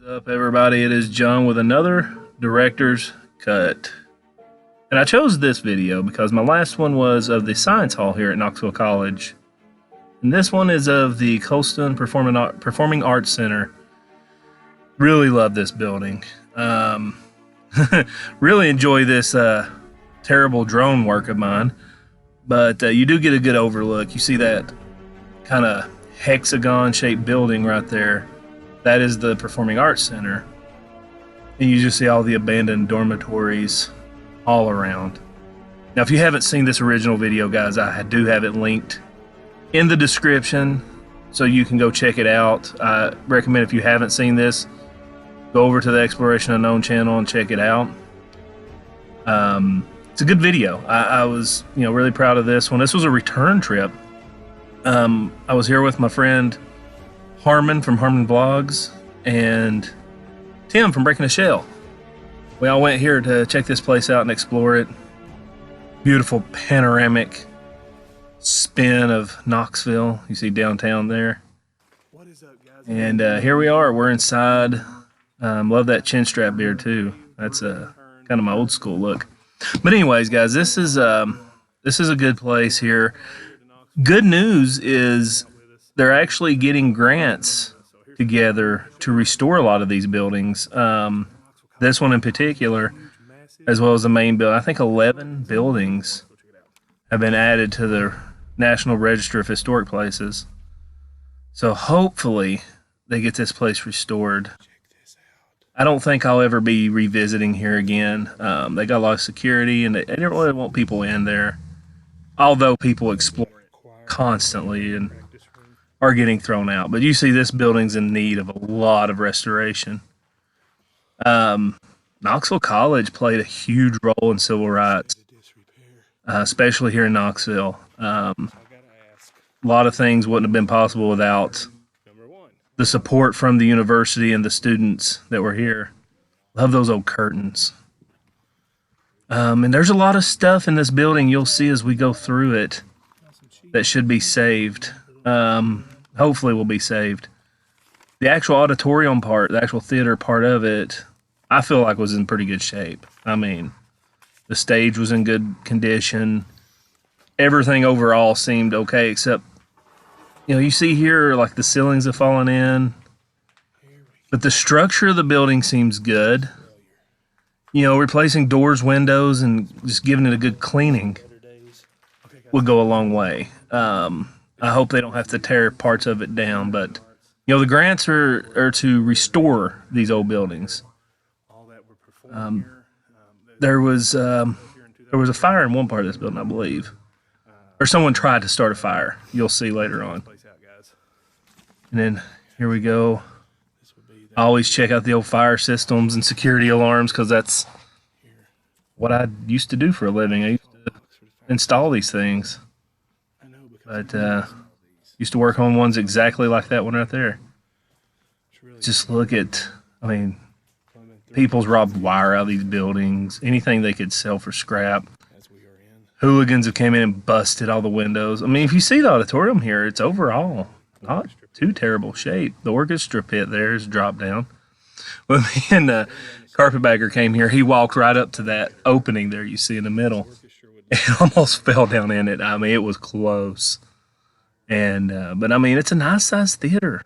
Up, everybody? It is John with another director's cut. And I chose this video because my last one was of the Science Hall here at Knoxville College. And this one is of the Colston Performing Arts Center. Really love this building. Really enjoy this terrible drone work of mine. But you do get a good overlook. You see that kind of hexagon-shaped building right there. That is the Performing Arts Center. And you just see all the abandoned dormitories all around. Now, if you haven't seen this original video, guys, I do have it linked in the description, so you can go check it out. I recommend, if you haven't seen this, go over to the Exploration Unknown channel and check it out. It's a good video. I was, really proud of this one. This was a return trip. I was here with my friend Harmon from Harmon Vlogs and Tim from Breaking a Shell. We all went here to check this place out and explore it. Beautiful panoramic spin of Knoxville. You see downtown there. What is up, guys? And here we are. We're inside. Love that chin strap beard too. That's kind of my old school look. But anyways, guys, this is a good place here. Good news is they're actually getting grants together to restore a lot of these buildings. This one in particular, as well as the main building. I think 11 buildings have been added to the National Register of Historic Places. So hopefully they get this place restored. I don't think I'll ever be revisiting here again. They got a lot of security, and they don't really want people in there. Although people explore it constantly and are getting thrown out. But you see this building's in need of a lot of restoration. Knoxville College played a huge role in civil rights, especially here in Knoxville. A lot of things wouldn't have been possible without the support from the university and the students that were here. Love those old curtains. And there's a lot of stuff in this building you'll see as we go through it that should be saved. Hopefully will be saved. The actual auditorium part, the actual theater part of it, I feel like was in pretty good shape. I mean, the stage was in good condition. Everything overall seemed okay, except, you see here, like the ceilings have fallen in. But the structure of the building seems good. Replacing doors, windows, and just giving it a good cleaning would go a long way. I hope they don't have to tear parts of it down, but the grants are to restore these old buildings. There was a fire in one part of this building, I believe, or someone tried to start a fire. You'll see later on. And then here we go. I always check out the old fire systems and security alarms because that's what I used to do for a living. I used to install these things. But used to work on ones exactly like that one right there. Just look at, people's robbed wire out of these buildings. Anything they could sell for scrap. Hooligans have came in and busted all the windows. If you see the auditorium here, it's overall not too terrible shape. The orchestra pit there is dropped down. When me and Carpetbagger came here, he walked right up to that opening there you see in the middle. It almost fell down in it. It was close. And but it's a nice sized theater.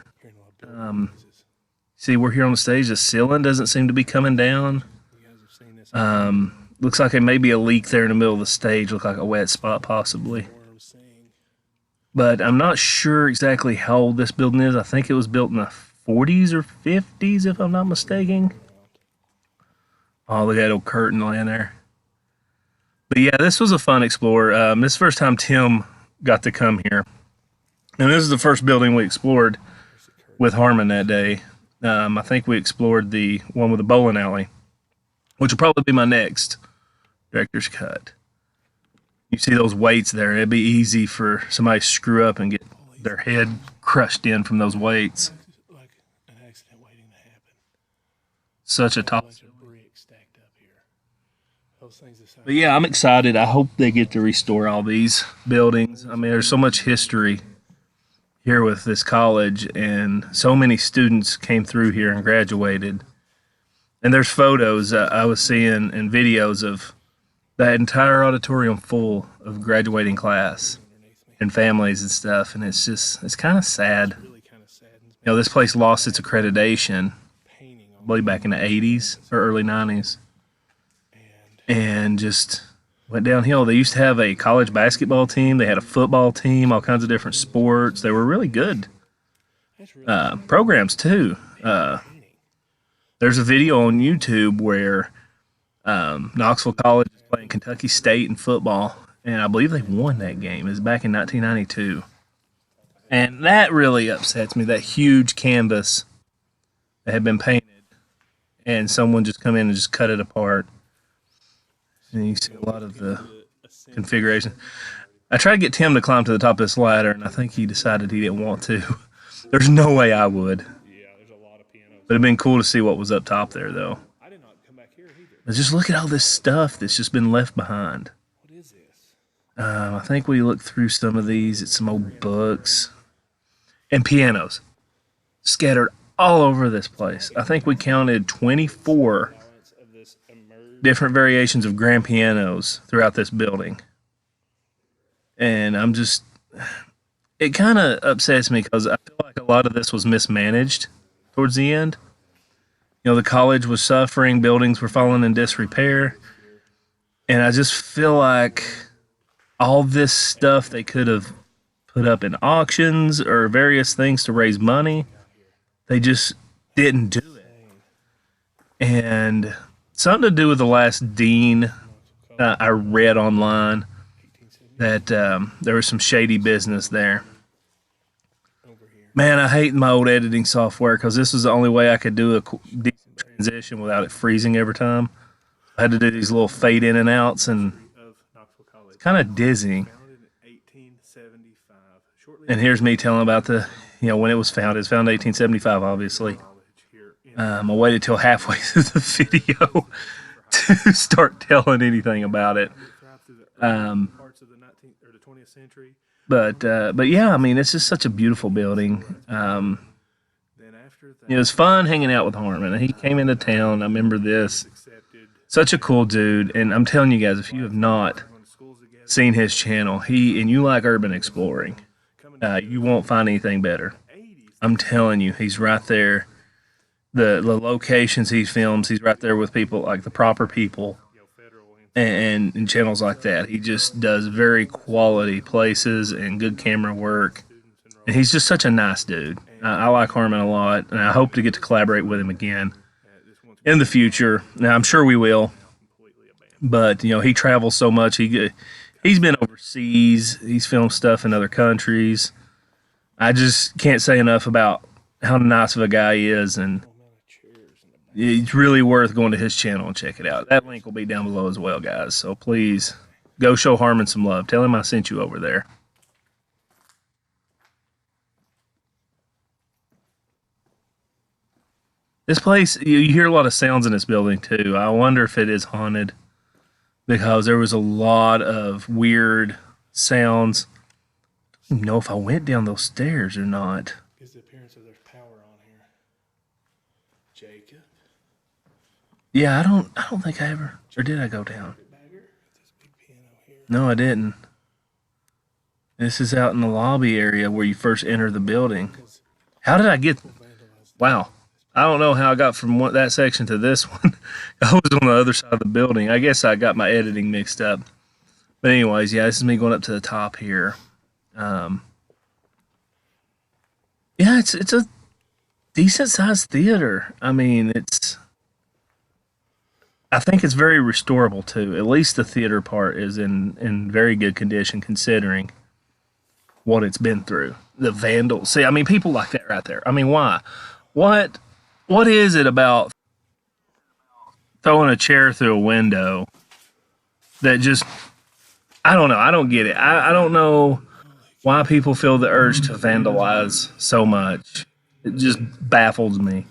See, we're here on the stage. The ceiling doesn't seem to be coming down. Looks like there may be a leak there in the middle of the stage. Look like a wet spot possibly. But I'm not sure exactly how old this building is. I think it was built in the 40s or 50s, if I'm not mistaken. Oh, look at that old curtain laying there. But yeah, this was a fun explore. This is the first time Tim got to come here. And this is the first building we explored with Harmon that day. I think we explored the one with the bowling alley, which will probably be my next director's cut. You see those weights there. It'd be easy for somebody to screw up and get their head crushed in from those weights. Like an accident waiting to happen. Such a tall. Stacked up here. Those things But yeah, I'm excited. I hope they get to restore all these buildings. There's so much history here with this college, and so many students came through here and graduated. And there's photos I was seeing and videos of that entire auditorium full of graduating class and families and stuff. And it's kind of sad. This place lost its accreditation, I believe back in the 80s or early 90s, and just went downhill. They used to have a college basketball team. They had a football team, all kinds of different sports. They were really good programs too. There's a video on YouTube where Knoxville College is playing Kentucky State in football, and I believe they won that game. It was back in 1992. And that really upsets me, that huge canvas that had been painted, and someone just come in and just cut it apart. And you see a lot of the configuration. I tried to get Tim to climb to the top of this ladder, and I think he decided he didn't want to. There's no way I would. Yeah, there's a lot of pianos. But it'd been cool to see what was up top there, though. I did not come back here either. But just look at all this stuff that's just been left behind. What is this? I think we looked through some of these. It's some old books. And pianos scattered all over this place. I think we counted 24 different variations of grand pianos throughout this building. And it kind of upsets me because I feel like a lot of this was mismanaged towards the end. The college was suffering, buildings were falling in disrepair. And I just feel like all this stuff they could have put up in auctions or various things to raise money. They just didn't do it. And something to do with the last dean, I read online that there was some shady business there. Man, I hate my old editing software because this was the only way I could do a decent transition without it freezing every time. I had to do these little fade in and outs, and it's kind of dizzying. And here's me telling about when it was founded. It's founded in 1875, obviously. I waited till halfway through the video to start telling anything about it. But yeah, I mean, it's just such a beautiful building. It was fun hanging out with Harmon. He came into town. I remember this. Such a cool dude. And I'm telling you guys, if you have not seen his channel, and you like urban exploring, you won't find anything better. I'm telling you, he's right there. The locations he films, he's right there with people, like the proper people, and channels like that. He just does very quality places and good camera work. And he's just such a nice dude. I like Harmon a lot, and I hope to get to collaborate with him again in the future. Now, I'm sure we will. But, he travels so much. He's been overseas. He's filmed stuff in other countries. I just can't say enough about how nice of a guy he is, and it's really worth going to his channel and check it out. That link will be down below as well, guys. So please go show Harmon some love. Tell him I sent you over there. This place, you hear a lot of sounds in this building too. I wonder if it is haunted, because there was a lot of weird sounds. I don't even know if I went down those stairs or not. Gives the appearance of there's power on here. Jacob. Yeah, I don't think I ever, or did I go down? No, I didn't. This is out in the lobby area where you first enter the building. How did I get? Wow. I don't know how I got from that section to this one. I was on the other side of the building. I guess I got my editing mixed up. But anyways, yeah, this is me going up to the top here. Yeah, it's a decent sized theater. I mean, I think it's very restorable too. At least the theater part is in very good condition considering what it's been through. The vandals. See, I mean, people like that right there. I mean, why? What is it about throwing a chair through a window that just, I don't know. I don't get it. I don't know why people feel the urge to vandalize so much. It just baffles me.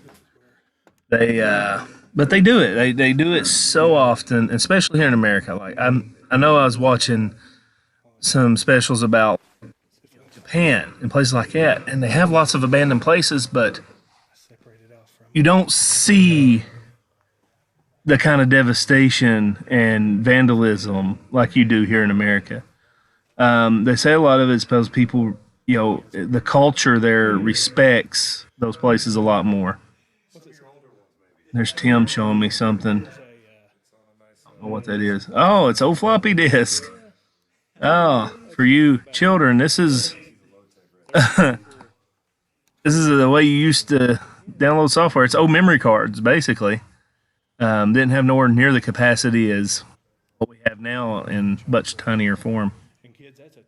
But they do it. They do it so often, especially here in America. Like I know I was watching some specials about Japan and places like that, and they have lots of abandoned places, but you don't see the kind of devastation and vandalism like you do here in America. They say a lot of it's because people, the culture there respects those places a lot more. There's Tim showing me something. I don't know what that is. Oh, it's old floppy disk. Oh, for you children, this is this is the way you used to download software. It's old memory cards, basically. Didn't have nowhere near the capacity as what we have now in much tinier form.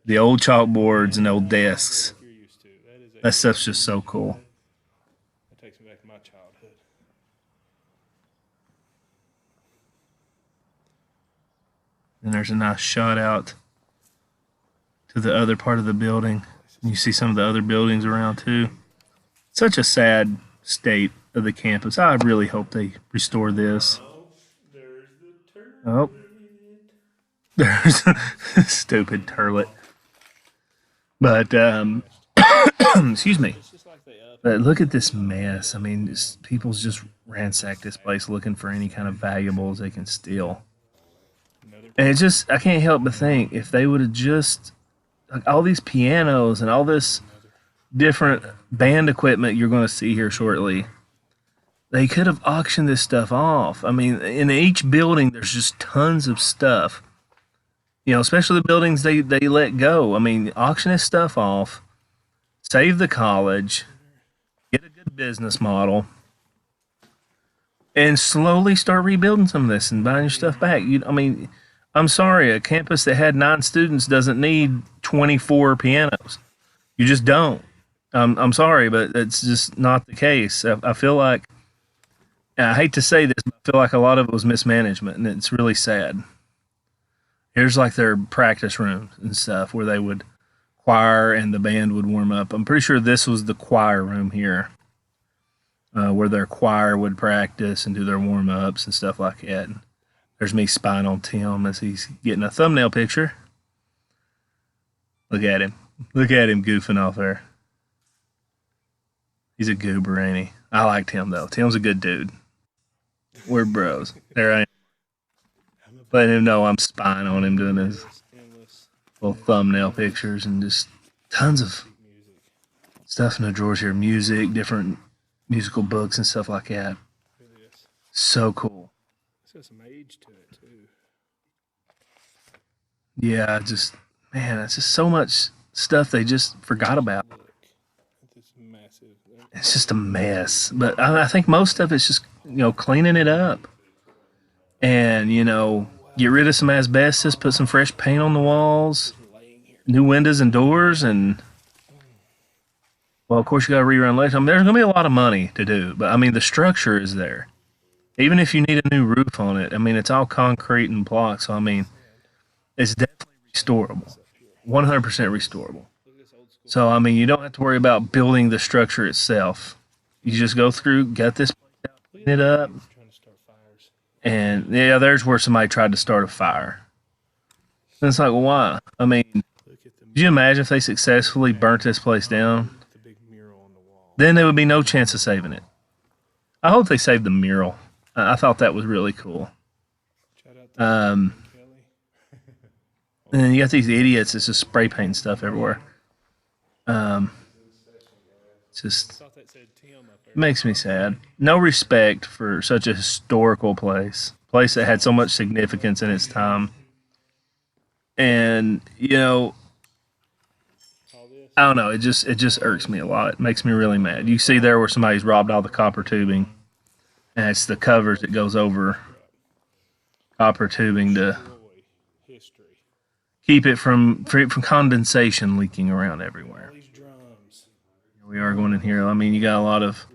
The old chalkboards and old desks. That stuff's just so cool. That takes me back to my childhood. And there's a nice shot out to the other part of the building. You see some of the other buildings around too. Such a sad state of the campus. I really hope they restore this. Oh, there's stupid turlet. But excuse me. But look at this mess. I mean, people's just ransacked this place looking for any kind of valuables they can steal. And it just, I can't help but think if they would have just, like all these pianos and all this different band equipment you're going to see here shortly, they could have auctioned this stuff off. I mean, in each building, there's just tons of stuff. Especially the buildings they let go. I mean, auction this stuff off, save the college, get a good business model, and slowly start rebuilding some of this and buying your stuff back. I'm sorry, a campus that had 9 students doesn't need 24 pianos. You just don't. I'm sorry, but it's just not the case. I feel like, I hate to say this, but I feel like a lot of it was mismanagement, and it's really sad. Here's like their practice rooms and stuff where they would choir and the band would warm up. I'm pretty sure this was the choir room here, where their choir would practice and do their warm ups and stuff like that. And there's me spying on Tim as he's getting a thumbnail picture. Look at him. Look at him goofing off there. He's a goober, ain't he? I like Tim, though. Tim's a good dude. We're bros. There I am. Letting him know I'm spying on him, doing his little thumbnail pictures and just tons of stuff in the drawers here. Music, different musical books and stuff like that. So cool. It's got some age to it, too. Yeah, man, it's just so much stuff they just forgot about. It's just a mess. But I think most of it's just, cleaning it up. And, get rid of some asbestos, put some fresh paint on the walls, new windows and doors, and, well, of course, you got to rerun later. I mean, there's going to be a lot of money to do, but, I mean, the structure is there. Even if you need a new roof on it, I mean, it's all concrete and block, so, I mean, it's definitely restorable, 100% restorable. So, I mean, you don't have to worry about building the structure itself. You just go through, get this place out, clean it up. And yeah, there's where somebody tried to start a fire. And it's like, well, why? I mean, could you imagine if they successfully burnt this place down? Then there would be no chance of saving it. I hope they saved the mural. I thought that was really cool. And then you got these idiots that's just spray painting stuff everywhere. It makes me sad. No respect for such a historical place that had so much significance in its time. And, I don't know, it just irks me a lot. It makes me really mad. You see there where somebody's robbed all the copper tubing, and it's the covers that goes over copper tubing to keep it from condensation leaking around everywhere. Here we are going in here. I mean, you got a lot of,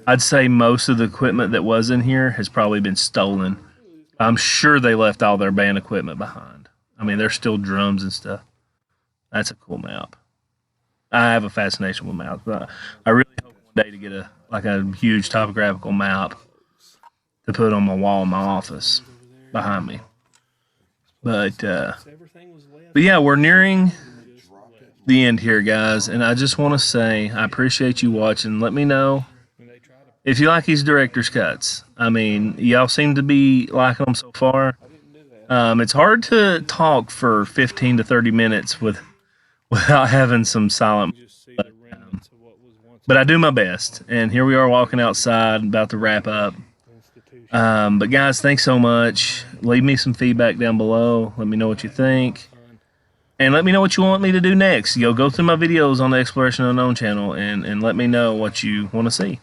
I'd say most of the equipment that was in here has probably been stolen. I'm sure they left all their band equipment behind. I mean, there's still drums and stuff. That's a cool map. I have a fascination with maps, but I really hope one day to get a huge topographical map to put on my wall in my office behind me. But yeah, we're nearing the end here, guys. And I just want to say I appreciate you watching. Let me know if you like these director's cuts. I mean, y'all seem to be liking them so far. It's hard to talk for 15 to 30 minutes without having some silent. But I do my best. And here we are walking outside, about to wrap up. But guys, thanks so much. Leave me some feedback down below. Let me know what you think. And let me know what you want me to do next. Go through my videos on the Exploration Unknown channel and let me know what you want to see.